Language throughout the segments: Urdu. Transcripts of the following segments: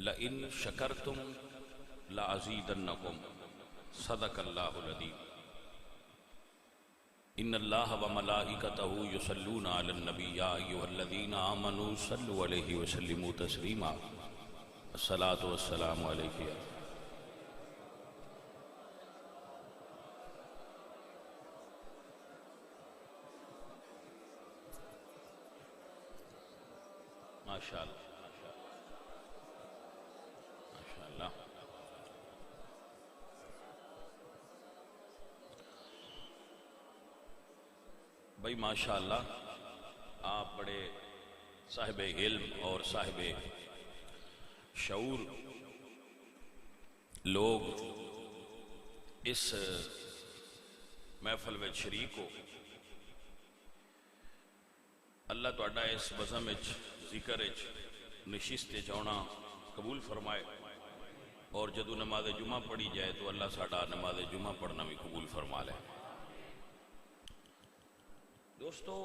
لئن شکرتم لازیدنکم صدق اللہ العظیم ان اللہ وملائکتہ یصلون علی النبی یا ایھا الذین آمنوا صلوا علیہ وسلموا تسلیما الصلاۃ والسلام علیک یا ماشاءاللہ ماشاءاللہ بھائی ماشاءاللہ آپ بڑے صاحب علم اور صاحب شعور لوگ اس محفل میں شریک ہو اللہ تہاڈا اس بزم وچ ذکر وچ نشست جانا قبول فرمائے اور جدو نماز جمعہ پڑھی جائے تو اللہ ساڈا نماز جمعہ پڑھنا بھی قبول فرما لے دوستو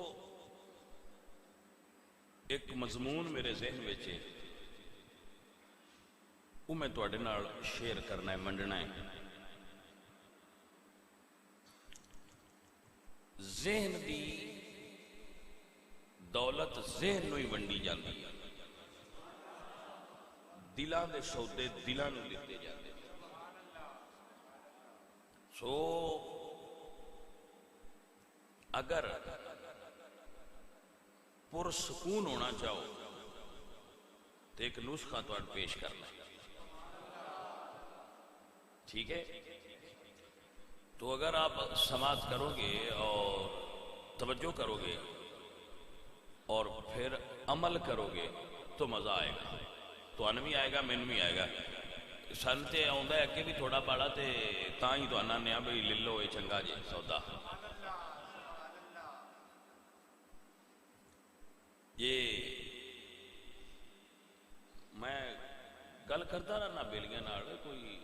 ایک مضمون میرے ذہن میں ہے وہ میں تواڈے نال شیئر کرنا ہے منڈنا ہے ذہن دی دولت ذہن نو ہی ونڈی جاندی ہے دلاں دے سودے دلاں نو لیتے جاندے سو اگر پرسکون ہونا چاہو تو ایک نسخہ تو پیش کرنا ہے ٹھیک ہے تو اگر آپ سماعت کرو گے اور توجہ کرو گے اور پھر عمل کرو گے تو مزہ آئے گا تو ان بھی آئے گا مین بھی آئے گا سن تے آندا ہے اگے بھی تھوڑا باڑا تے تاں ہی تو آنا نیا بھئی لے لو یہ چنگا جی سودا یہ میں گل کرتا رہنا بیلیاں نال کوئی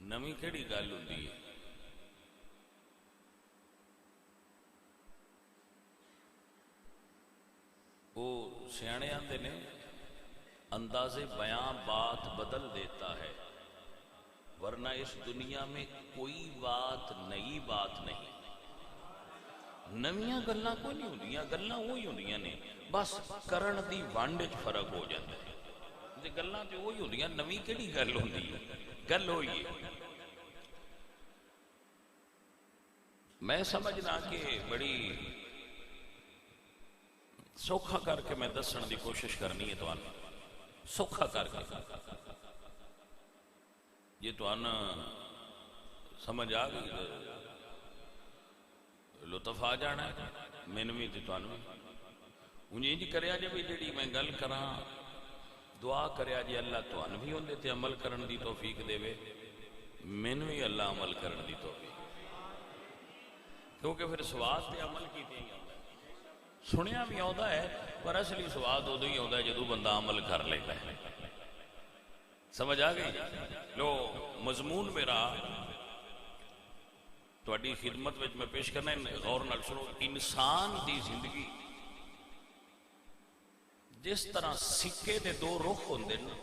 نمی کیڑی گل ہوندی ہے وہ سیانے آندے نے انداز بیاں بات بدل دیتا ہے ورنہ اس دنیا میں کوئی بات نئی بات نہیں نویاں گلاں کوئی نہیں ہوندیاں گلاں وہی ہوندیاں نے بس کرن دی وانڈ وچ فرق ہو جاندا ہے تے گلاں تے وہی ہوندیاں نویں کیڑی گل ہوندی ہے گل ہوئی ہے میں سمجھنا کہ بڑی سوکھا کر کے میں دسن دی کوشش کرنی ہے توانا سوکھا کر کے یہ توانا سمجھ آ گئی لطف آ جانا ہے مینوی تے توانا انہیں انج کریا جے بھی جڑی میں گل کراں دعا کریا جے اللہ توانا بھی ہوندے تے عمل کرن دی توفیق دے وے مینوی اللہ عمل کرن دی توفیق کیونکہ پھر سواد تے عمل کی تے سنیا بھی آتا ہے پر اصلی سواد ادو ہی آتا ہے جدو بندہ عمل کر لیتا ہے سمجھ آ گئی لو مضمون میرا تہاڈی خدمت وچ میں پیش کرنا ہے غور نال سنو انسان دی زندگی جس طرح سکے دے دو رخ ہوندے نا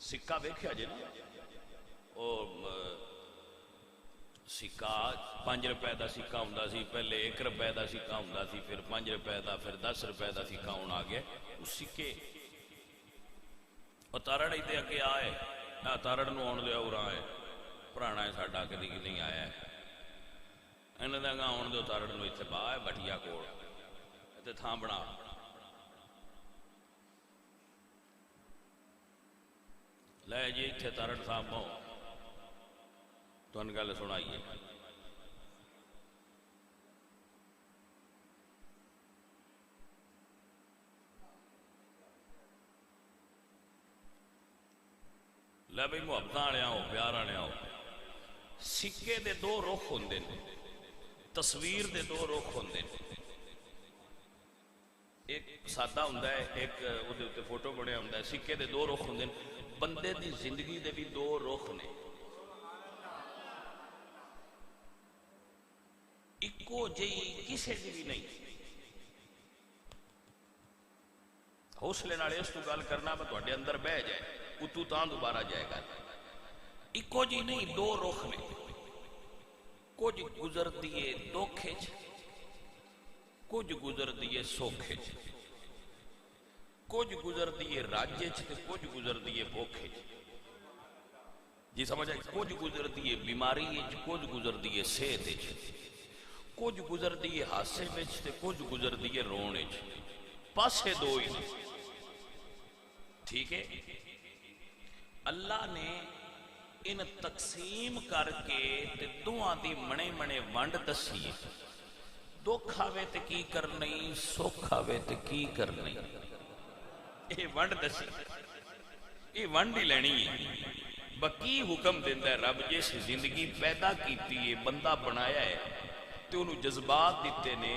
سکہ ویکھیا جے نا سکہ 5 روپے دا سکہ ہوندا سی پہلے 1 روپے دا سکہ ہوندا سی پھر 5 روپے دا پھر 10 روپے دا سکہ ہونا آ گیا اس سکے اور تارڑ ادھے اگے آئے نہ تارڑ نو آن دیا اُراں ہے پرانا ہے ساڈا کدی نہیں آیا ہے انہاں دا گاں آن دیو تارڑ نو اتنے پا ہے بٹیا کول تے تھاں بنا لے جی اتنے تارڑ صاحب پاؤ تو ان گل سنائیے لے بھئی محبت آنے آؤ پیار آنے آؤ سکے دے دو رخ ہوندے نے تصویر دے دو رخ ہوندے نے ایک سادہ ہوندہ ہے ایک ادھے اتنے فوٹو بڑے ہوندہ ہے سکے دے دو رخ ہوندے نے بندے دی زندگی دے بھی دو رخ نے اکو جئی کسے دی بھی نہیں حوصلے نال اس تو گل کرنا میں تواڈے اندر بہ جائے اتو تاں دوبارہ جائے گا. اکو جی نہیں، دو رخ نے. کچھ گزر دیے دکھ وچ، کچھ گزر دیے سکھ وچ، کچھ گزر دیے رج وچ تے کچھ گزر دیے بھوک وچ. جی سمجھ آئی؟ کچھ گزر دیے بیماری وچ، کچھ گزر دیے صحت وچ، کچھ گزر دیے ہاسے وچ تے کچھ گزر دیے رون وچ. پاسے دو ہی. ٹھیک ہے؟ اللہ نے ان تقسیم کر کے تے دعا دی منے منے ونڈ دسی. دکھ آوے تے کی کرنی، سکھ آوے تے کی کرنی، یہ ونڈ دسی. یہ ونڈ ہی لینی ہے. بکی حکم دیندہ ہے رب. جس زندگی پیدا کیتی ہے، بندہ بنایا ہے تے انہوں جذبات دیتے نے،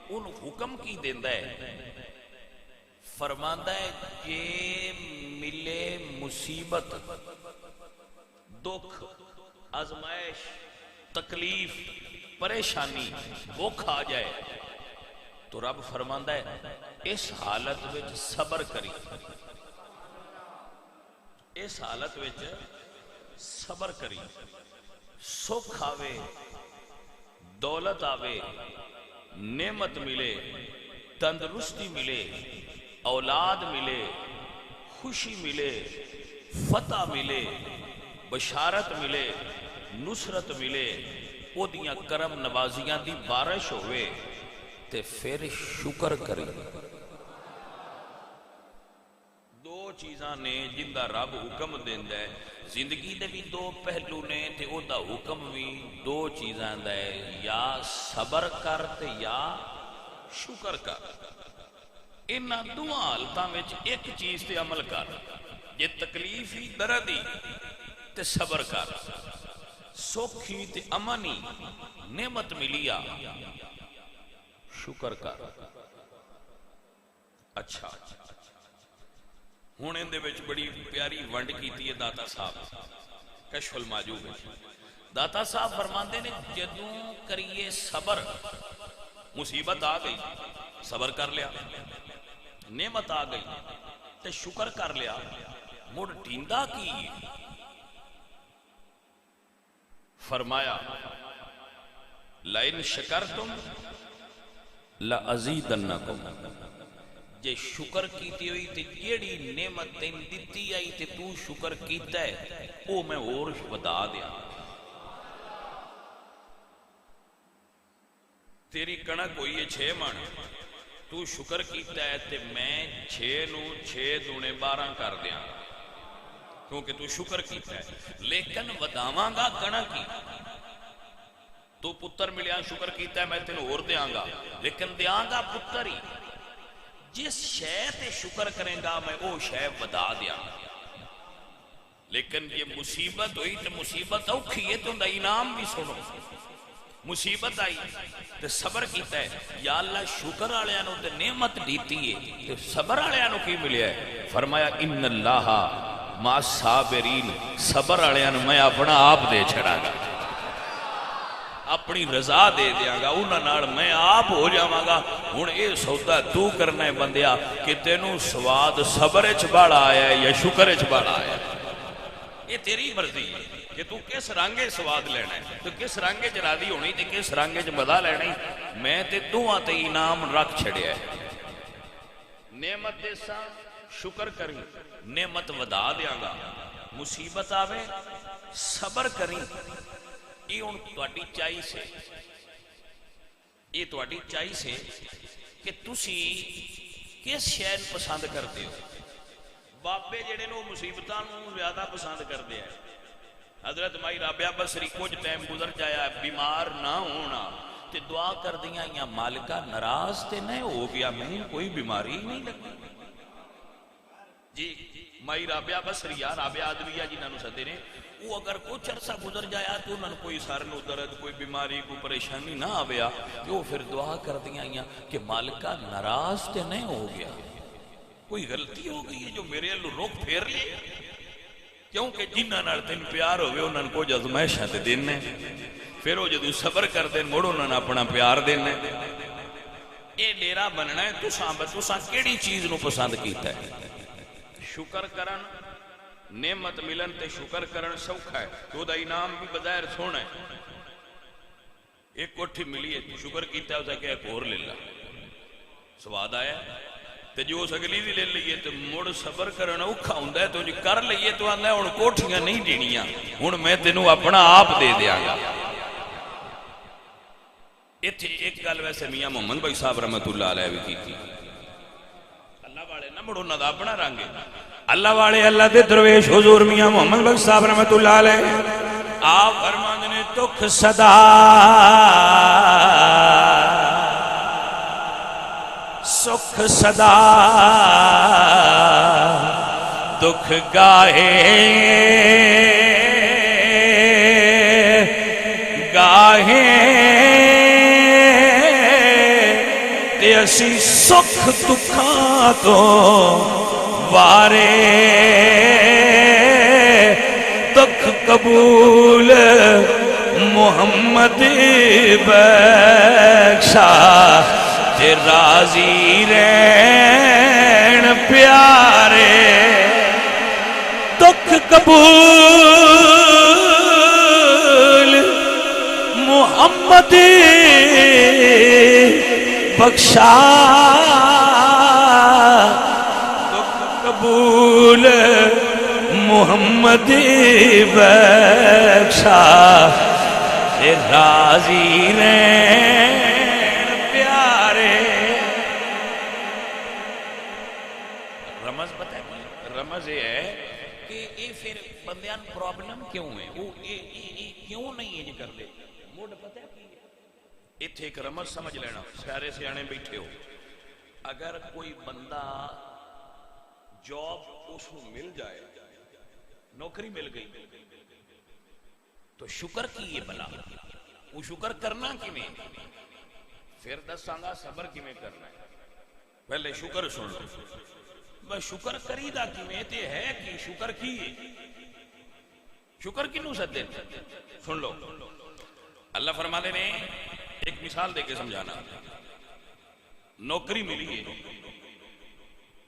انہوں حکم کی دیندہ ہے. فرماندہ ہے کہ ملے مصیبت، دکھ، آزمائش، تکلیف، پریشانی، بھوک آ جائے تو رب فرماندہ ہے اس حالت وچ صبر کری. اس حالت وچ صبر کری. سکھ آوے، دولت آوے، نعمت ملے، تندرستی ملے، اولاد ملے، خوشی ملے، فتح ملے، بشارت ملے، نصرت ملے، او دیاں کرم نوازیاں دی بارش ہوئے تے پھر شکر کرے. دو چیزاں نے جن دا رب حکم دیندہ ہے. زندگی دے بھی دو پہلو نے تے او دا حکم بھی دو چیزاں دا ہے، یا صبر کر تے یا شکر کر. انہاں دو حالتاں وچ ایک چیز تے عمل کر. جے تکلیف ہی درد ہی تے صبر کر، سوکھی تے امنی نعمت ملیا شکر کر. اچھا ہن اندے وچ بڑی پیاری ونڈ کیتی ہے داتا صاحب کشف الماجوب. داتا صاحب فرماندے نے جدوں کریے صبر، مصیبت آ گئی صبر کر لیا، نعمت آ گئی تے شکر کر لیا، مڑ ٹیندا کی فرمایا لئن شکرتم لازیدنکم. جے شکر کیتی ہوئی تے جیڑی نعمت تین دتی آئی تے تو شکر کیتا ہے او میں اور ودا دیا. تیری کنک ہوئی ہے 6 من، تو شکر کیتا ہے تے میں 6 نو 6 دونے 12 کر دیا کیونکہ تو شکر کیتا ہے. لیکن وداواں گا کنک کی. تو پتر ملیا شکر کیتا ہے میں تینوں اور دیاں گا، لیکن دیاں گا پتر ہی. جس شے تے شکر کریں گا میں او شے ودا دیا. لیکن یہ مصیبت ہوئی تو مصیبت اوکھی ہے تو انعام بھی سنو. مصیبت آئی تے صبر کیتا ہے، یا اللہ شکر والےاں نوں تے نعمت دیتی ہے تے صبر والےاں نوں کی ملیا ہے؟ فرمایا ان اللہ مع الصابرین. صبر والےاں نوں میں اپنا آپ دے چھڑا گا، اپنی رضا دے دیاں گا، انہاں نال میں آپ ہو جاواں گا. ہن اے سودا تو کرنا ہے بندیا کہ تینوں سواد صبر وچ بڑا آیا ہے یا شکر وچ بڑا آیا ہے. یہ تیری مرضی ہے کہ تو کس رنگے سواد لینا ہے، تو کس رنگے چ راضی ہونی تے کس رنگے چ مزہ لینا ہے. میں تے دوہاں تے انعام رکھ چھڑیا ہے. نعمت دے سا شکر کری، نعمت ودا دیاں گا. مصیبت آوے صبر کری. یہ ہن تہاڈی چائس ہے، یہ تہاڈی چائس ہے کہ تسی کس شے نوں پسند کرتے ہو. بابے جڑے نو مصیبتاں نوں زیادہ پسند کرتے ہیں. حضرت مائی رابعہ بصری کچھ ٹائم گزر جایا بیمار نہ ہونا تے دعا کر دیاں یا مالکہ ناراض تے نہیں ہو گیا، میں کوئی بیماری نہیں لگی. جی مائی رابعہ بصری رابعہ ادویہ جنہاں نوں سدے نے، وہ اگر کچھ عرصہ گزر جایا تو انہوں نے کوئی سر نو درد، کوئی بیماری، کوئی پریشانی نہ آویا کہ وہ پھر دعا کر دیاں کہ مالکہ ناراض تے نہیں ہو گیا، کوئی غلطی ہو گئی ہے جو میرے اللہ روک پھیر لے. کیونکہ جنہاں نال تین پیار ہوئے انہوں نے کچھ ازمائشاں تے دینے، پھر وہ جدو صبر کر دیں مڑ انہوں نے اپنا پیار دینے. یہ ڈیرا بننا ہے تساں کیڑی چیز نو پسند کیتا ہے؟ شکر کرن نعمت ملن تے شکر کرن سوکھا ہے تو دا انعام بھی بظاہر سونا ہے. ایک کوٹھی ملی ہے شکر کیتا ہے اسے کہ ایک اور لے لا سواد آیا تے جو اس اگلی بھی لے لئیے تے مڑ صبر کرنا اوکھا ہوندا ہے تو جو کر لئیے تو آندا ہے ہن کوٹھیاں نہیں دینیاں ہن میں تینوں اپنا آپ دے دیاں گا. ایتھے ایک گل ویسے میاں محمد بھائی صاحب رحمت اللہ علیہ بھی کی تھی. اللہ والے نہ مڑو نہ اپنا رنگ اللہ والے اللہ دے درویش حضور میاں محمد بھائی صاحب رحمت اللہ علیہ آپ فرماندے نے دکھ صدا سکھ صدا دکھ گاہے گاہے تے اسی سکھ دکھاں تو وارے دکھ قبول محمد بخشا تے راضی رہن پیارے دکھ قبول محمد بخشا دکھ قبول محمد بخشا تے راضی رہن پیارے. رمز پتہ ہے رمز یہ ہے کہ یہ پھر بندیاں پرابلم کیوں ہے وہ کیوں نہیں ہے کر لے موڈ پتہ ہے اتھے ایک رمز سمجھ لینا سارے سیانے بیٹھے ہو اگر کوئی بندہ جاب اس کو مل جائے نوکری مل گئی تو شکر کی یہ بلا وہ شکر کرنا کی میں پھر دساں گا صبر کی میں کرنا ہے. پہلے شکر سن لو بس شکر کریدہ کی میں تے ہے کہ شکر کی شکر کی نو سدے سن لو. اللہ فرما دے نے ایک مثال دے کے سمجھانا نوکری ملی ہے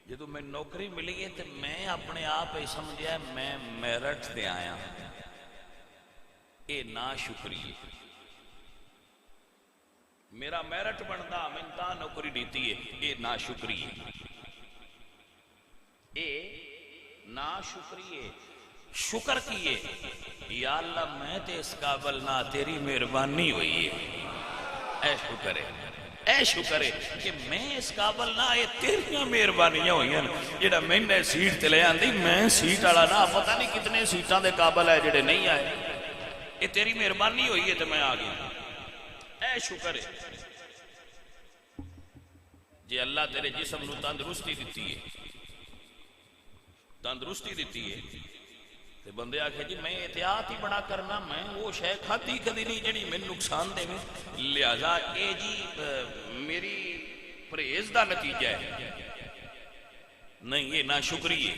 جدو میں نوکری ملی ہے تو میں اپنے آپ ہی سمجھا میں میرٹ دے آیا اے نا شکری میرا میرٹ بندا میں تا نوکری دیتی ہے اے نا شکری اے نا شکری ہے. شکر کیے یا اللہ میں تے اس قابل نہ تیری مہربانی ہوئی ہے اے شکر ہے اے شکر ہے کہ میں اس قابل نہ آئے تیریاں مہربانیاں ہوئی ہیں جڑا میں نے سیٹ تے لے آندی میں سیٹ والا نہ پتہ نہیں کتنے سیٹاں دے قابل ہے جڑے نہیں آئے یہ تیری مہربانی ہوئی ہے تو میں آ گیا اے شکر ہے. جی اللہ تیرے جسم نو تندرستی دیتی ہے تندرستی دیتی ہے تے بندے آکھے جی میں احتیاط ہی بڑا کرنا میں وہ شے کھاتی کدی نہیں جڑی میں نقصان دے میں لہذا اے جی میری پرہیز دا نتیجہ ہے نہیں یہ نا شکری ہے.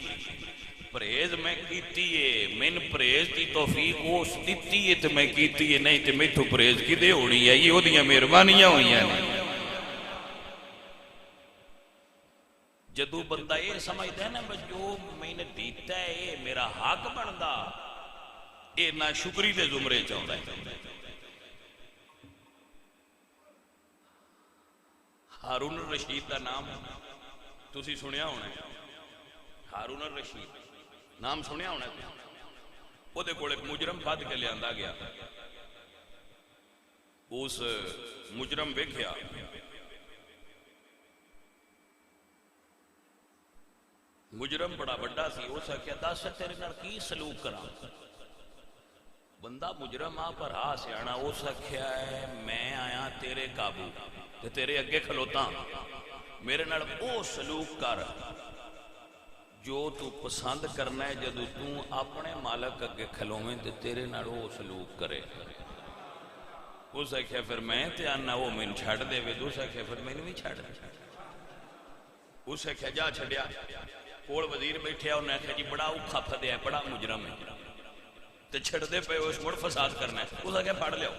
پرہیز میں کیتی ہے من پرہیز دی توفیق اس دیتی ہے تو میں کیتی ہے نہیں تو میں تو پرہیز کی دے ہونی ہے یہ ہو دیاں مہربانیاں ہوئی ہیں. جدو بندہ یہ سمجھتا ہے نا جو میں نے دیتا ہے یہ میرا حق بندا یہ نا شکری دے زمرے چاہتا ہے. ہارون الرشید دا نام تسی سنیا ہونا ہے ہارون الرشید نام سنیا ہونا ہے وہ دے کول ایک مجرم پھد کے لے آندا گیا اس مجرم ویکھیا مجرم بڑا بڑا سی ہو سکیا دس تیرے نال کی سلوک کراں بندہ مجرم آ پر آ سیانا ہو سکیا ہے میں آیا تیرے قابو تے تیرے اگے کھلوتا میرے نال او سلوک کر جو تو پسند کرنا ہے جدو تو اپنے مالک اگے کھلویں تے تیرے نال او سلوک کرے ہو سکیا پھر میں تے آنا وہ میں چھڑ دے وے دو سکیا پھر میں نہیں چھڑ اسے کہا جا چھڑیا کول وزیر بیٹھے انہیں کہا جی بڑا اوکھا پھدیا ہے بڑا مجرم ہے تے چھڑ دے پہ اس مڑ فساد کرنا ہے اسے کہا پھاڑ لیا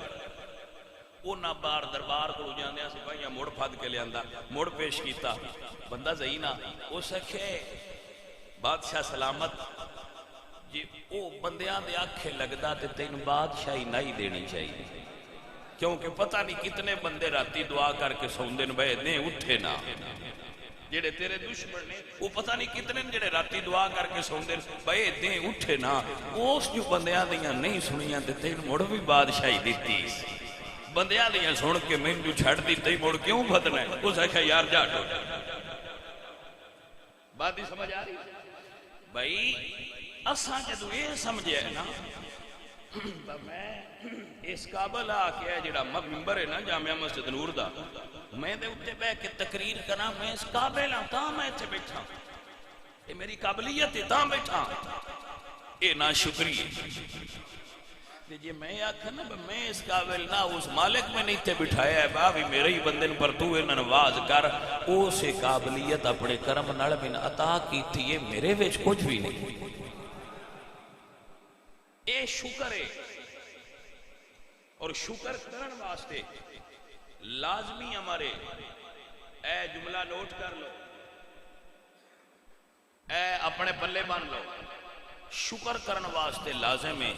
انہاں بار دربار کو جاندے سپاہیاں مڑ پھد کے لیاندا مڑ پیش کیتا بندہ صحیح نہ او سکھے بادشاہ سلامت جی او بندیاں دے آکھے لگدا تے تین بادشاہی نہیں دینی چاہیے کیونکہ پتہ نہیں کتنے بندے راتی دعا کر کے سوندے بے نے اٹھے نہ جڑے تیرے دشمن نے وہ پتہ نہیں کتنے جڑے راتی دعا کر کے سوندے بے دے اٹھے نہ اس جو بندیاں دیاں نہیں سنیاں تے تین مڑ بھی بادشاہی دیتی بندیاں دیاں سن کے مینوں چھڑ دتی مڑ کیوں بدنا ہے اس آکھیا یار جا ٹو بات ہی سمجھ آ رہی بھائی اساں جدوں یہ سمجھے نا میں اس قابل آ کے جڑا ممبر ہے نا جامعہ مسجد نور دا میں دے اتے بے کے تقریر کرنا میں اس قابل ہاں تاں میں اتنے بیٹھا یہ میری قابلیت ہے تاں بیٹھا یہ نا شکری ہے جی میں آکھا نا میں اس قابل نہ اس مالک میں نہیں تے بٹھایا ہے بابی میرے ہی بندن پر تو انہاں نواز کر او سے قابلیت اپنے کرم نال بن عطا کی تھی یہ میرے وچ کچھ بھی نہیں اے شکر ہے اور شکر کرن واسطے لازمی ہمارے اے جملہ نوٹ کر لو اے اپنے پلے بن لو شکر کرن واسطے لازم ہے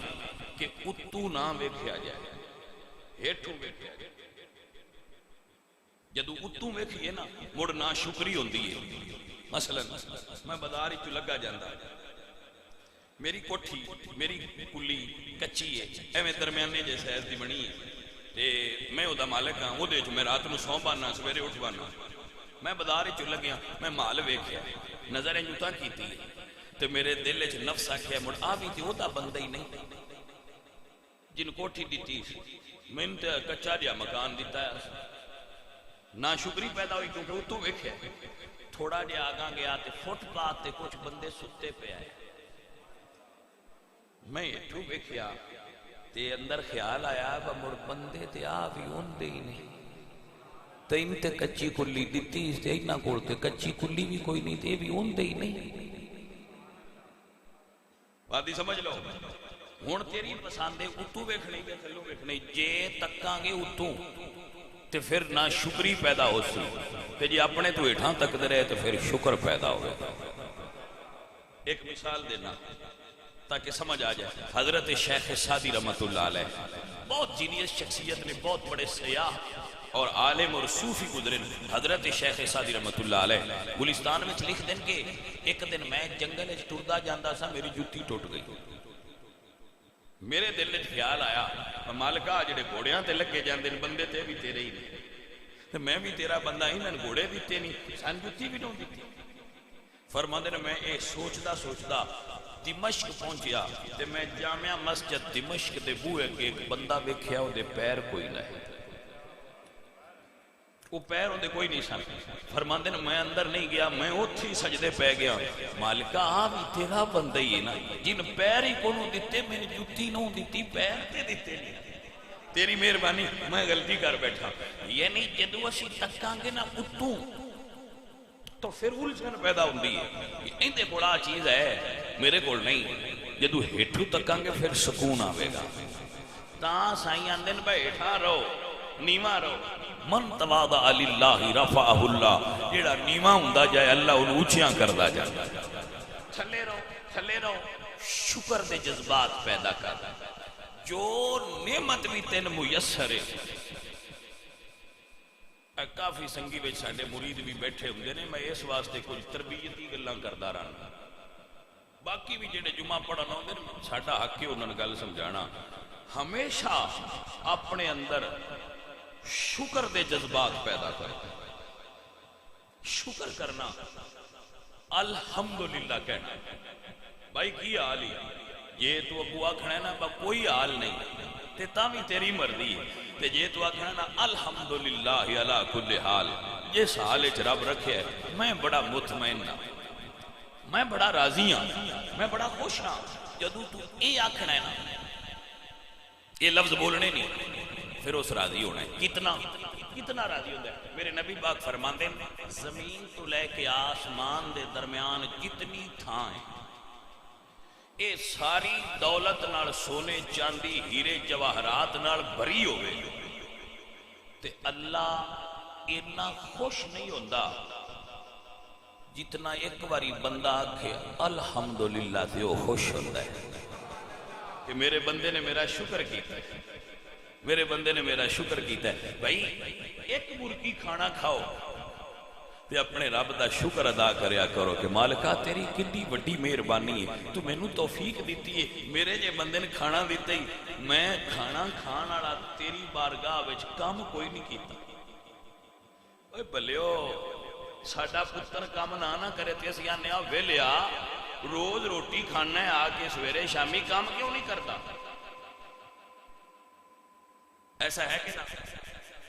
کہ اتو نہ ویکھیا جائے ہیٹھوں ویکھیا جائے جدو اتو ویکھیے نا مڑ نہ شکری ہوندی ہے مثلا میں بازار وچ لگا جاندا میری کوٹھی میری کلی کچی ہے ایویں درمیانے جیسے ایس دی بنی ہے تے میں او دا مالک ہاں او دے میں رات نو سو بانا سویرے اٹھ بانا میں بازار وچ لگیا میں مال ویکھیا نظر جوتا کیتی تے میرے دل وچ نفس آکھیا مڑ آ بھی تے او دا بندہ ہی نہیں جن کوٹھی دیتی میں تے کچا جا مکان دیتا ہے نہ شکری پیدا ہوئی کیونکہ او تو ویکھیا تھوڑا جا آگاں گیا تے فٹ پاتھ تے کچھ بندے ستے پہ آئے میں اٹھو ویکھیا تے اندر خیال آیا مڑ بندے تے آ بھی ہوندے ہی نہیں تے ان تے کچی کلی دیتی اس تے اینا کول تے کچی کلی بھی کوئی نہیں تے بھی ہوندے ہی نہیں بات ہی سمجھ لو ہن تیری پسند ہے اتو ویکھنے کے تھلو ویکھنے جے تکاں گے اتو تے پھر نہ شکری پیدا ہو سی تے جی اپنے تو ہیٹھاں تک دے رہے تو پھر شکر پیدا ہو گئے ایک مثال دینا تاکہ سمجھ آ جائے حضرت شیخ سعدی رحمت اللہ علیہ بہت جینیس شخصیت نے بہت بڑے سیاح اور عالم اور صوفی گزرے حضرت شیخ سعدی رحمت اللہ علیہ گلستان میں لکھ دیں کہ ایک دن میں جنگل ٹردا جاندا سا میری جوتی ٹوٹ گئی میرے دل وچ خیال آیا مالکا جڑے گھوڑیاں تے لگے جاندے بندے تے بھی تیرے ہی نہیں میں بھی تیرا بندہ ہی میں گھوڑے دیتے نہیں سن جوتی بھی نہیں دیتی فرماندے نے میں اے سوچدا دمشق پہنچیا تے میں جامعہ مسجد دمشق دے بوئے کے ایک بندہ ویکھیا او دے پیر کوئی نہ وہ پیر ہوندے کوئی نہیں سن فرماندے نے میں اندر نہیں گیا میں اوتھی سجدے پہ گیا مالکا آ بھی تیرا بندہ ہی ہے نا جن پیر ہی کو نوں دتے میں نے جوتی نوں دتی پیر تے دتے نہیں تیری مہربانی میں غلطی کر بیٹھا یعنی جدوں اسی تکاں گے نا اتوں تو پھر الجھن پیدا ہوندی ہے ایندے بڑا چیز ہے میرے کول نہیں جدوں ہیٹھوں تکاں گے پھر سکون آوے گا تاں سائیں اندن بھائی ہیٹھاں رہو نیواں رہو من تواضع للہ رفعہ اللہ جیڑا نیواں ہوندا جائے اللہ انہوں اونچیاں کردا جائے تھلے رہو شکر دے جذبات پیدا کر جو نعمت بھی تین میسر ہے کافی سنگی وچ ساڈے مرید بھی بیٹھے ہوندے نے میں اس واسطے کچھ تربیتی گلاں کردا رہنا باقی بھی جڑے جمعہ پڑھن آوندے نے ساڈا حق ہے انہاں نوں گل سمجھانا ہمیشہ اپنے اندر شکر دے جذبات پیدا کر شکر کرنا الحمدللہ کہنا بھائی کی حال ہی یہ تو ابو آکھنا ہے نا کوئی حال نہیں تے تاں بھی تیری مرضی ہے تے جے تو آکھنا نا الحمدللہ علی کل حال جس حال وچ رب رکھے ہے میں بڑا مطمئن ہاں میں بڑا راضی ہاں میں بڑا خوش ہاں جدوں تو اے آکھنا ہے نا یہ لفظ بولنے نہیں پھر اس راضی ہونا ہے کتنا راضی ہوتا ہے میرے نبی پاک فرماندے ہیں زمین تو لے کے آسمان دے درمیان جتنی تھاں ہیں اے ساری دولت نال سونے چاندی ہیرے جواہرات نال بھری ہوئے تے اللہ اتنا خوش نہیں ہوتا جتنا ایک باری بندہ آکھے الحمدللہ تے وہ خوش ہوتا ہے کہ میرے بندے نے میرا شکر کیتا ہے، میرے بندے نے میرا شکر کیتا ہے۔ بھائی ایک مرغی کھانا کھاؤ تے اپنے رب دا شکر ادا کریا کرو کہ مالکا تیری کتنی وڈی مہربانی ہے، تو مینوں توفیق دیتی ہے، میرے جے بندے نے کھانا دیتا ہی میں کھانا کھان والا تیری بارگاہ وچ کام کوئی نہیں کیتا۔ اوے بلیو ساڈا پتر کام نہ کرے تے اسی آنے آ ویلیا روز روٹی کھانا ہے آ کے سویرے شامی کام کیوں نہیں کرتا؟ ایسا ہے کہ نہ؟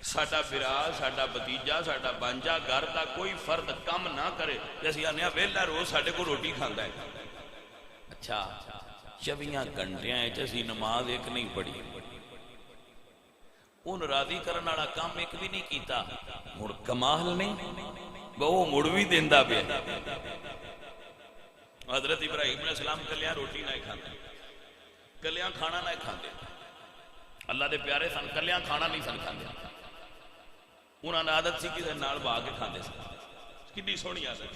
ساڈا برا ساڈا بتیجا ساڈا بانجا گھر دا کوئی فرد کام نہ کرے جیسے آنے ویلا روز ساڈے کو روٹی کھاندا ہے۔ اچھا 24 گھنٹیاں اسی نماز ایک نہیں پڑھی، ان راضی کرن والا کام ایک بھی نہیں کیتا، مڑ کمال نہیں وہ مڑ بھی دیندا پیا۔ حضرت ابراہیم علیہ السلام کلیاں روٹی نہ کھاندے، کلیاں کھانا نہ کھاندے، اللہ دے پیارے سن کلیاں کھانا نہیں سن کھاندے، انہوں نے عادت سی کسی نال با کے کھاندے سن، کتنی سونی عادت۔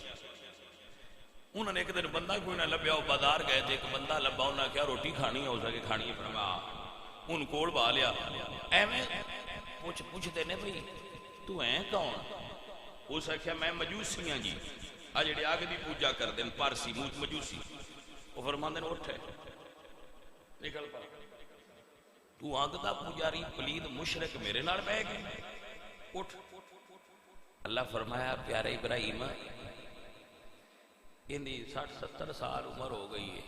انہوں نے ایک دن بندہ کوئی نہ لبیا، وہ بازار گئے تھے، ایک بندہ لبا، انہوں نے کیا روٹی کھانی ہو سکے کھانی ہے، فرمایا ان کول با لیا، ایویں پوچھتے نے بھئی تو ہیں کون؟ اس آخیا میں مجوسی ہاں جی، آ جڑے آگ دی پوجا کر دیں پارسی مجوسی، وہ فرماندے نے اٹھ نکل پا، تو آگ دا پوجاری پلید مشرک میرے نال بہ گئے، اٹھ۔ اللہ فرمایا پیارے ابراہیم اندی 60-70 سال عمر ہو گئی ہے،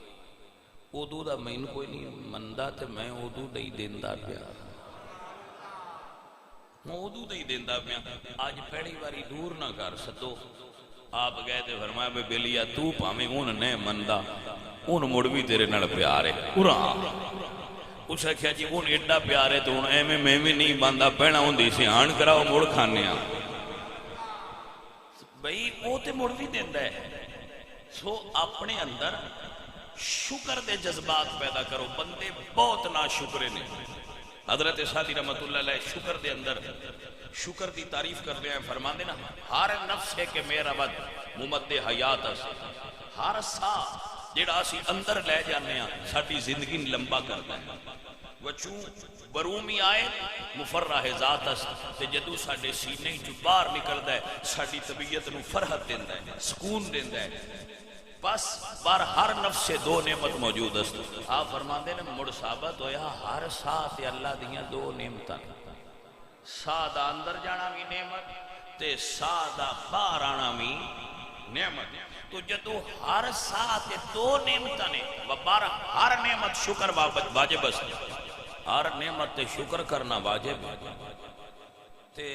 ادو دا مین کوئی نہیں مندا تے میں ادو دئی دیندا پیا، میں ادو دئی دیندا پیا، آج پہلی باری دور نہ کر سدو۔ آپ گئے تے فرمایا بے بلیا تو پاویں اون نے مندا اون مڑ بھی تیرے نال پیار ہے، قرآن اس آخیا جی اون ایڈا پیار ہے تو ہوں ایویں میں بھی نہیں باندا پہنا ہوندی سیاح کراؤ مڑ کھانے ہاں، بھائی وہ تے مڑ بھی دیندا ہے۔ سو اپنے اندر شکر دے جذبات پیدا کرو، بندے بہت نا شکرے نے۔ حضرت سعدی رحمت اللہ علیہ شکر دے اندر شکر دی تعریف کر رہے ہیں، فرمان دینا ہر نفس ہے کہ میرا ود ممد حیات اس، ہر سا جیڑا اسی اندر لے جانے ہیں ساڑی زندگی لمبا کرتا ہے، وچوں برومی آئے مفرح ذات اس، تے جدو ساڑے سینے جو باہر نکلتا ہے ساڑی طبیعت نو فرحت دیندہ ہے، سکون دیندہ ہے۔ بس بار ہر نفس سے دو نعمت موجود است، آپ فرمان دینا مڑ ثابت ہویا ہر ساتھ اللہ دیاں دو نعمتاں، سادہ اندر جانا بھی نعمت تے سادہ باہر آنا بھی نعمت۔ تو جدو ہر ساتھ دو نعمتاں نے بار ہر نعمت شکر واجب است، ہر نعمت تے شکر کرنا واجب تے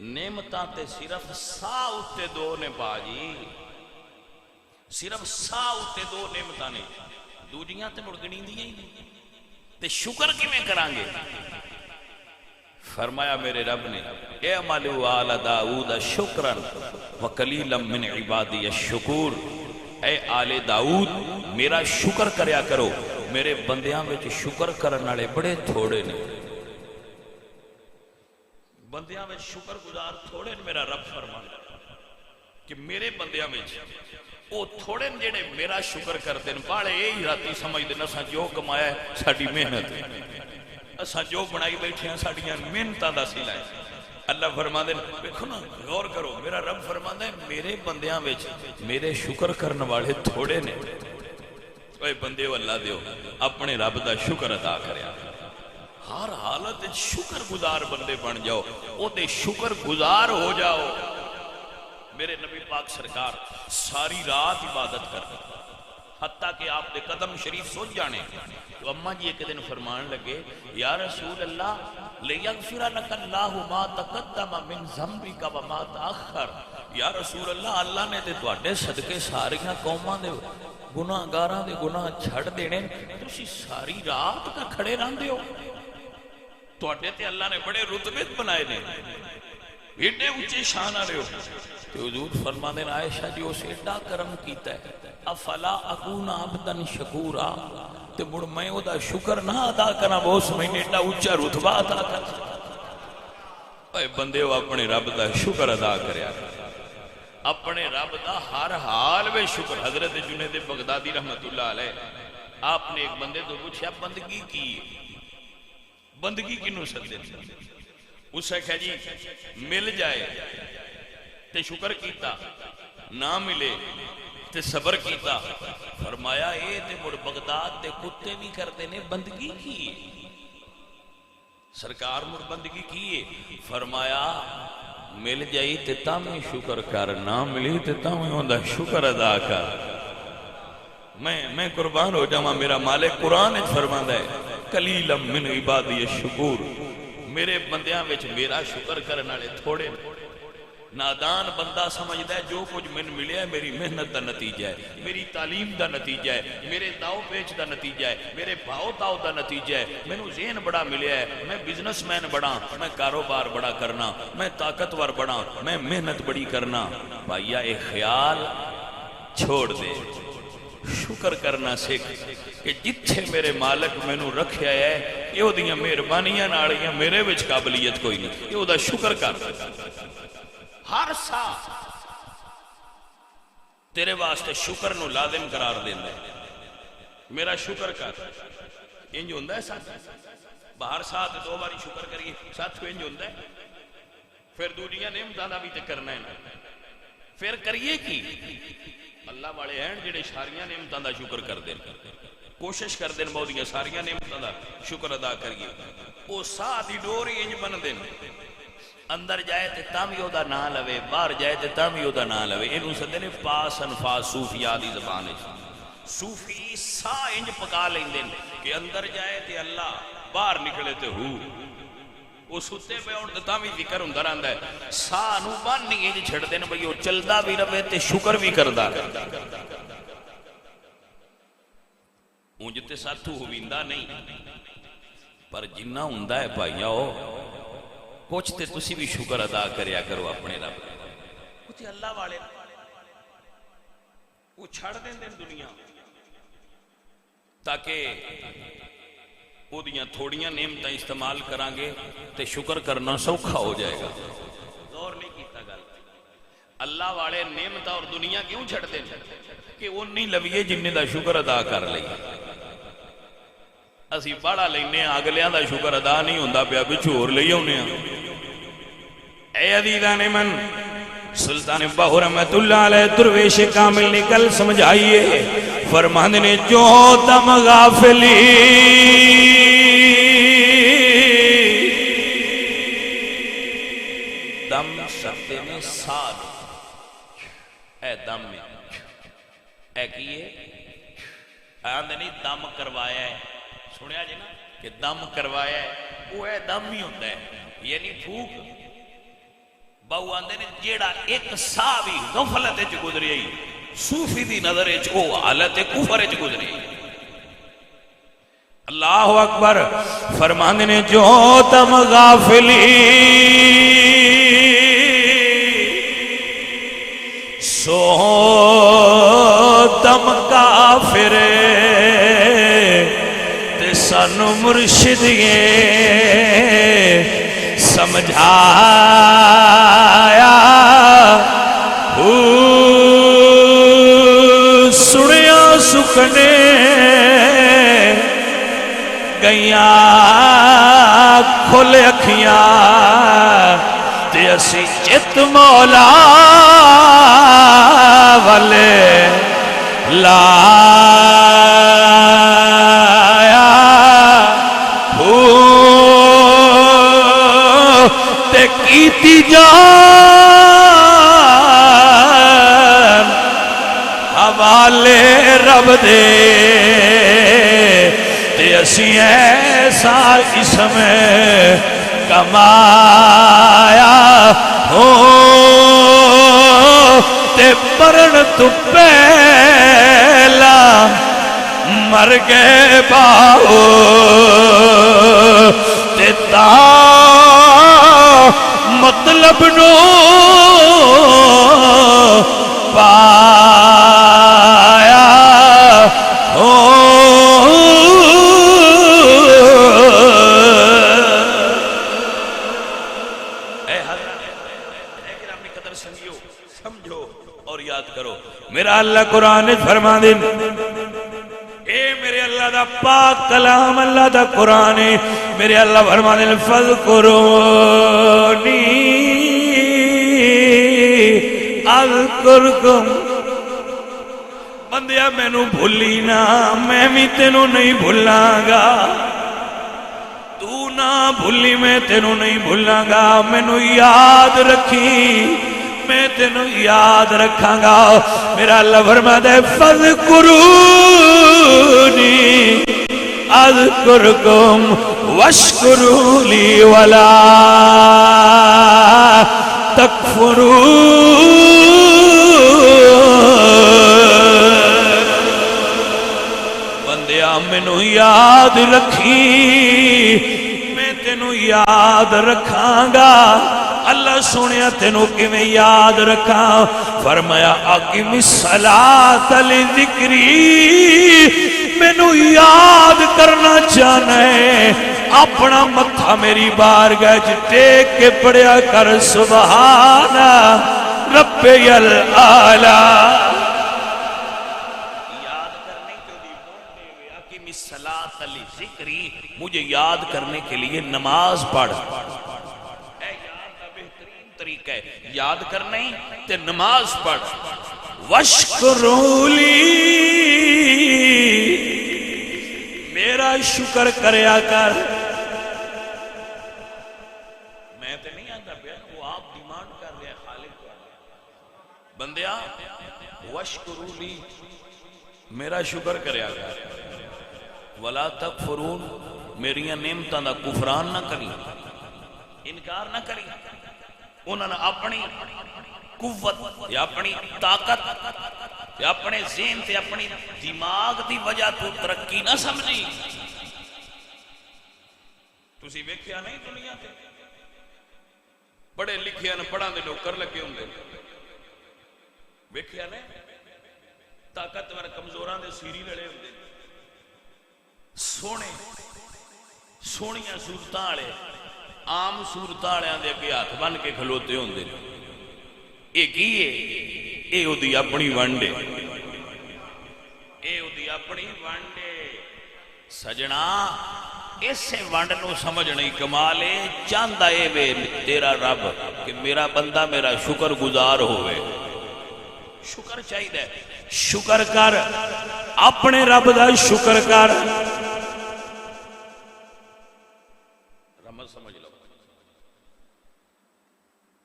نعمتاں تے صرف سا اتے دو نے باجی، صرف سا اتے دو نعمتاں نے، دوجیاں تے مڑگنی دیاں ہی نہیں، تے شکر کی میں کرانگے؟ فرمایا میرے رب نے اعملوا آل داؤد شکرا وقلیلا من عبادی الشکور، اے آل داؤد میرا شکر کریا کرو، میرے بندیاں میں شکر کرنے والے بڑے تھوڑے نے، بندیاں میں شکر گزار تھوڑے نے۔ میرا رب فرمایا کہ میرے بندیاں میں وہ تھوڑے جڑے میرا شکر کر دیں، باڑے یہی راتی سمجھ دینا سا جو کمایا ہے ساڑی محنت ہے، اسا جو بنائی بیٹھے ہیں ساڑیاں محنتاں دا سلا ہے۔ اللہ فرما دے دیکھو نا غور کرو، میرا رب فرما دے میرے بندیاں وچ میرے شکر کرنے والے تھوڑے نے۔ اے بندے اللہ دیو اپنے رب دا شکر ادا کریا، ہر حالت شکر گزار بندے بن جاؤ، او دے شکر گزار ہو جاؤ۔ میرے نبی پاک سرکار ساری رات عبادت کرتے، حتیٰ کہ آپ دے قدم شریف سوچ جانے، تو اماں جی ایک دن فرمان لگے یا رسول اللہ لیغفر لک اللہ ما تقدم من ذنبک وما تاخر، یا رسول اللہ اللہ نے تے تواڈے صدقے ساریاں قوماں دے گناہ گاراں دے گناہ چھڑ دینے، تسی ساری رات کا کھڑے رہندے ہو، تواڈے تے اللہ نے بڑے رتبے بنائے نے، ایڈے اونچے شان والے ہو۔ تو حضور فرماندے ہیں عائشہ جی اس ایڈا کرم کیتا ہے، افلا اکون عبدا شکورا، تے مڑ میں او دا شکر نہ ادا کرنا وہ اس میں ایڈا اونچا رتبہ عطا کر۔ اے بندے ہو اپنے رب دا شکر ادا کریا، اپنے رب دا ہر حال میں شکر۔ حضرت جنید بغدادی رحمت اللہ علیہ، آپ نے ایک بندے تو پوچھا بندگی کی، بندگی کنوں سدے؟ اس نے کہا جی مل جائے تے شکر کیتا، نہ ملے تے صبر کیتا۔ فرمایا اے تے مڑ بغداد تے کتے بھی کرتے نے بندگی کی، سرکار مڑ بندگی کی۔ فرمایا مل جائی تے تاں شکر کر، نہ ملی تے تاں ہوندا شکر ادا کر۔ میں قربان ہو جاواں، میرا مالک قرآن وچ فرماندا ہے قلیلا من عبادی الشکور، میرے بندیاں وچ میرا شکر کرن والے تھوڑے۔ نادان بندہ سمجھدا ہے جو کچھ من ملیا ہے میری محنت دا نتیجہ ہے، میری تعلیم دا نتیجہ ہے، میرے داؤ پیچ دا نتیجہ ہے، میرے بھاؤ تاؤ دا نتیجہ ہے، مینوں ذہن بڑا ملیا ہے، میں بزنس مین بڑا، میں کاروبار بڑا کرنا، میں طاقتور بڑا، میں محنت بڑی کرنا۔ بھائیا اے خیال چھوڑ دے، شکر کرنا سکھ کہ جتھے میرے مالک مینوں رکھیا ہے یہ دیاں مہربانیاں نالیاں، میرے وچ قابلیت کوئی نہیں، یہ دا شکر کر۔ ہر سا تیرے واسطے شکر نو لازم قرار دینا ہے، میرا شکر کر۔ انج ہوندا ہے ساتھ باہر ساتھ دو باری شکر کریے ساتھ کو انج ہوندا ہے، پھر دوجیاں نعمتاں دا بھی تے کرنا ہے، پھر کریے کی؟ اللہ والے ہیں جڑے ساریاں نعمتاں دا شکر کر دین، کوشش کر دین بہت ساریاں نعمتاں دا شکر ادا کریے۔ وہ ساہ دی ڈور ہی انج بن دین، اندر جائے تے تاں وی او دا نام لوے، باہر جائے تے تاں وی او دا نام لوے۔ اینوں سدے نے پاس انفاس صوفیاء دی زبان وچ، صوفی ساہ انج پکا لیندے کہ اندر جائے تے اللہ، باہر نکلے تے ہو۔ وہ ستے پہ اور تاں وی ذکر ہوندا رہندا ہے، ساہ نو بن نہیں انج چھڑ دین بھئی او چلدا بھی رہے تے شکر بھی کردا رہے۔ اونج تے ساتھو ہویندا نہیں، پر جنہ ہوندا ہے بھائیاؤ کچھ تے تسی بھی شکر ادا کریا کرو اپنے رب۔ کچھ اللہ والے وہ چھڑ دیں دنیا تاکہ وہ دیاں تھوڑیاں نعمتاں استعمال کرانگے تے شکر کرنا سوکھا ہو جائے گا۔ غور نہیں کیتا گل، اللہ والے نعمتاں اور دنیا کیوں چھڑ دیں کہ وہ نہیں لویے جننے دا شکر ادا کر لئی۔ اسی بڑا لینے اگلیاں دا شکر ادا نہیں ہوندا پیا بچھور لئی ہونے ہیں۔ اے عزیزان من، سلطان باہو رحمت اللہ علیہ درویش کامل نکل سمجھائیے، فرماندے نے جو دم غافلی دم شبدے میں ساتھ، اے دم میں اے کیے آندے نہیں دم کروایا ہے، سنیا جی نا کہ دم کروایا ہے، وہ اے دم ہی ہوتا ہے، یعنی پھوک۔ باو آندے نے جیڑا ایک سا بھی غفلت اچ گزری آئی، صوفی دی نظر اچ او حالت کفر اچ گزری۔ اللہ اکبر، فرماندے نے جو دم غافلی سو دم کافر تے سن مرشد یہ سمجھایا سنیا سکنے گئیاں کھل اکھیاں تے اسی چت مولا والے لایا تے کیتی جان حوالے رب دے تے اسی ایسا اسم کمایا ہو تے پرن تو پہلا مر گئے باؤ تے تا مطلب نو پایا ہو۔ سمجھو اور یاد کرو. میرا اللہ قرآن فرما دے اے میرے اللہ دا پاک کلام اللہ دا قرآن ہے. میرے اللہ فرما دے فذکرونی اذکرکم. بندیا مینو بھولی نا میں بھی تینوں نہیں بھولاں گا. تو نہ بھولی میں تینوں نہیں بھولاں گا. مینو یاد رکھی میں تینوں یاد رکھاں گا. میرا اللہ فرماتا ہے فذکرونی اذکرکم واشکروا لی ولا تکفرون. بندیا مینوں یاد رکھی میں تینوں یاد رکھاں گا. اللہ سنیا تینوں کیویں یاد رکھا. فرمایا اقم الصلاۃ لذکری. مینوں یاد کرنا چاہنا ہے اپنا متھا میری بارگاہ وچ ٹیک کے پڑھیا کر سبحان ربی الاعلی. یاد کرنے کے لیے اقم الصلاۃ لذکری. مجھے یاد کرنے کے لیے نماز پڑھ. طریقہ ہے یاد کرنا ہی تے نماز پڑھ. واشکروا لی. میرا شکر کریا کر. میں تے نہیں آتا پیا وہ آپ ڈیمانڈ کر رہے ہیں خالق کو. بندیا واشکروا لی میرا شکر کریا کر. ولا تکفرون میریاں نعمتاں دا کفران نہ کری انکار نہ کری. انہوں نے اپنی قوت یا اپنی طاقت یا اپنے ذہن سے اپنی دماغ دی وجہ تو ترقی نہ سمجھی. تسی ویکھیا نہیں دنیا تے پڑھے لکھے ان پڑھاں دے لوگ کر لگے ہوندے. ویکھیا نہیں طاقتور کمزوراں دے سیری لڑے ہوندے. سونے سونیاں صورتاں والے عام صورتاں والےاں دے اگے ہاتھ بن کے کھلوتے ہوندے. اے کی ہے اے اودی اپنی ونڈے. اے اودی اپنی ونڈے. سجنا اسے ونڈ نو سمجھ نہیں کمال ہے. چاہندا اے وے تیرا رب کہ میرا بندہ میرا شکر گزار ہوئے. شکر چاہیے شکر کر اپنے رب دا شکر کر. رمض سمجھ لو.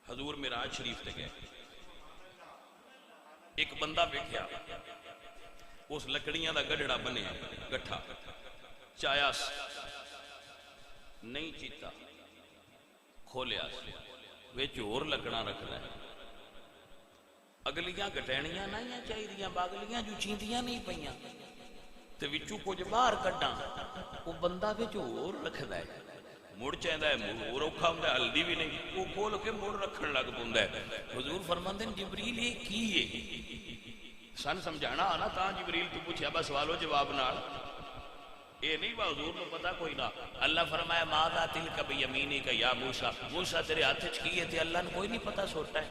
حضور معراج شریف تے گئے. ایک بندہ بیٹھیا اس لکڑیاں دا گڑھڑا بنیا گٹھا چایا نہیں چیتا کھولیا وچ اور لکڑاں رکھنا ہے. اگلیاں گٹینیاں نہیں چاہیے باگلیاں جو چیندیاں نہیں پئیاں تے وچوں کچھ باہر کڈاں. وہ بندہ وچ اور رکھدا ہے. مڑ چاہتا ہے اور اوکھا ہوندا ہے ہلدی بھی نہیں. وہ کھول کے مڑ رکھن لگ پوندا ہے. حضور فرماندے ہیں جبریل یہ کی ہے سن سمجھانا آنا تاں جبریل تو پوچھیا بس سوالو جواب نال. اے نہیں با حضور کو پتا کوئی نہ. اللہ فرمایا ماذا تلک بیمینک یا موسیٰ. موسیٰ تیرے ہاتھ وچ کی ہے تے اللہ نے کوئی نہیں پتا سوٹا ہے.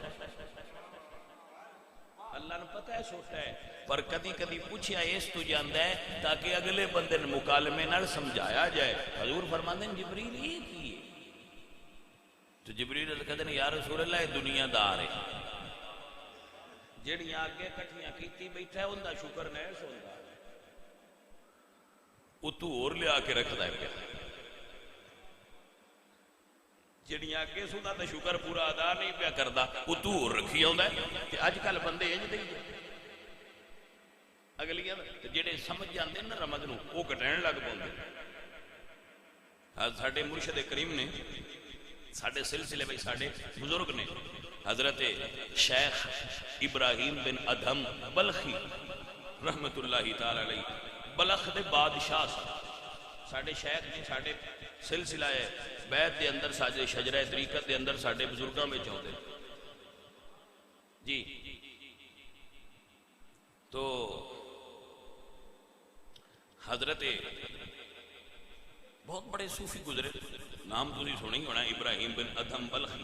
اللہ نے پتا ہے سوٹا ہے پر کدی کدی پوچھیا اس تو جاندا ہے تاکہ اگلے بندے نے مکالمے نال سمجھایا جائے. حضور فرماندے ہیں جبریل یہ کی ہے. تو جبریل کہتے ہیں یا رسول اللہ دنیا دار ہے جڑیاں اگے کٹھیاں کیتی بیٹھا ہے اوندا شکر نہیں سوندا. وہ تو اور لیا کے رکھدا ہے پیا. جڑیاں اگے سوندا تے شکر پورا ادا نہیں پیا کردا وہ تو اور رکھی آوندا ہے. تے اج کل بندے انج دے اگلیاں جڑے سمجھ جاندے نا رمض نو وہ کٹین لگ پوندے. ساڈے مرشد کریم نے ساڈے سلسلے میں ساڈے بزرگ نے حضرت شیخ ابراہیم بن ادھم بلخی رحمت اللہ تعالی علیہ بلخ دے بادشاہ ساڈے شیخ نے ساڈے سلسلہ بیت دے اندر ساڈے شجرہ طریقت دے اندر ساڈے بزرگاں میں چاہتے جی. تو حضرت بہت بڑے صوفی گزرے نام تو نہیں سنی ہونا ابراہیم بن ادھم بلخی.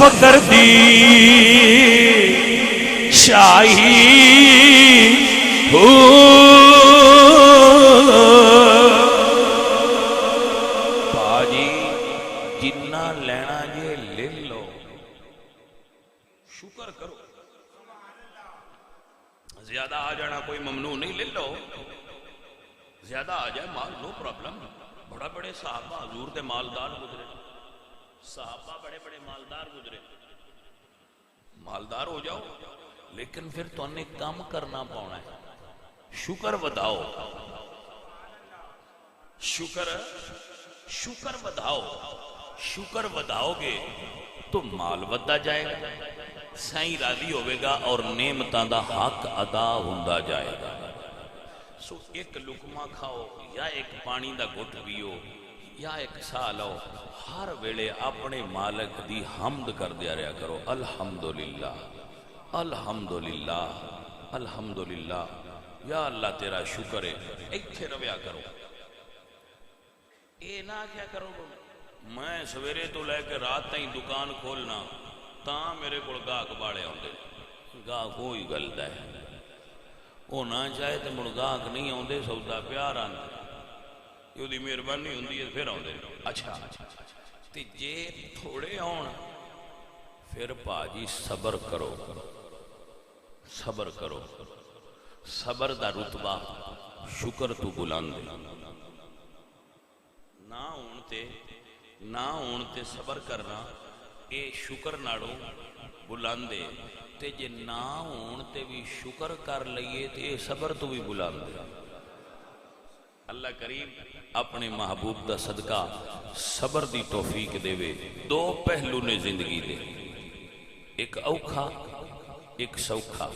فقر دی شاہی ہو باجی جنہ لینا جے لے لو شکر کرو زیادہ آ جانا کوئی ممنوع نہیں لے لو زیادہ آ جائے مال نو پرابلم بڑا بڑے صحابہ حضور دے مالدار گزرے صحابہ بڑے بڑے مالدار گزرے مالدار ہو جاؤ لیکن پھر تو انہیں کام کرنا پاؤنا ہے شکر بداؤ شکر بداؤ شکر بداؤ گے تو مال بدا جائے گا سائیں راضی ہوئے گا اور نعمتاں دا حق ادا ہوندا جائے گا سو ایک لقمہ کھاؤ یا ایک پانی دا گھٹ پیو یا ایک سا لو ہر ویلے اپنے مالک دی حمد کر دیا رہا کرو الحمدللہ الحمدللہ الحمدللہ یا اللہ تیرا شکر ہے ایتھے رویا کرو اے نہ کیا کرو میں سویرے تو لے کے رات تائیں دکان کھولنا تاں میرے کو گاہک باڑے ہوندے گاہک ہوئی گلدا ہے وہ نہ چاہے تو مڑ گاہک نہیں آندے سودا پیار آندے یہ دی مہربانی ہوندی ہے پھر آندے اچھا تے جے تھوڑے آن پھر پاجی صبر کرو صبر کرو صبر دا رتبہ شکر تو بلند نہ ہون تے صبر کرنا اے شکر ناڑو بلندے تے جے نہ ہون تے بھی شکر کر لئیے تے اے صبر تو بھی بلندے اللہ کریم اپنے محبوب دا صدقہ صبر دی توفیق دے وے دو پہلو نے زندگی دے ایک اوکھا ایک سوکھا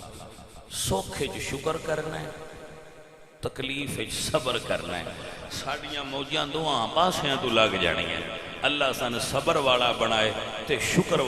سوکھے جو شکر کرنا ہے تکلیف صبر کرنا ہے ساڑیاں موجیاں دعاں پاسیاں تو لگ جانی ہیں اللہ سن صبر والا بنائے تے شکر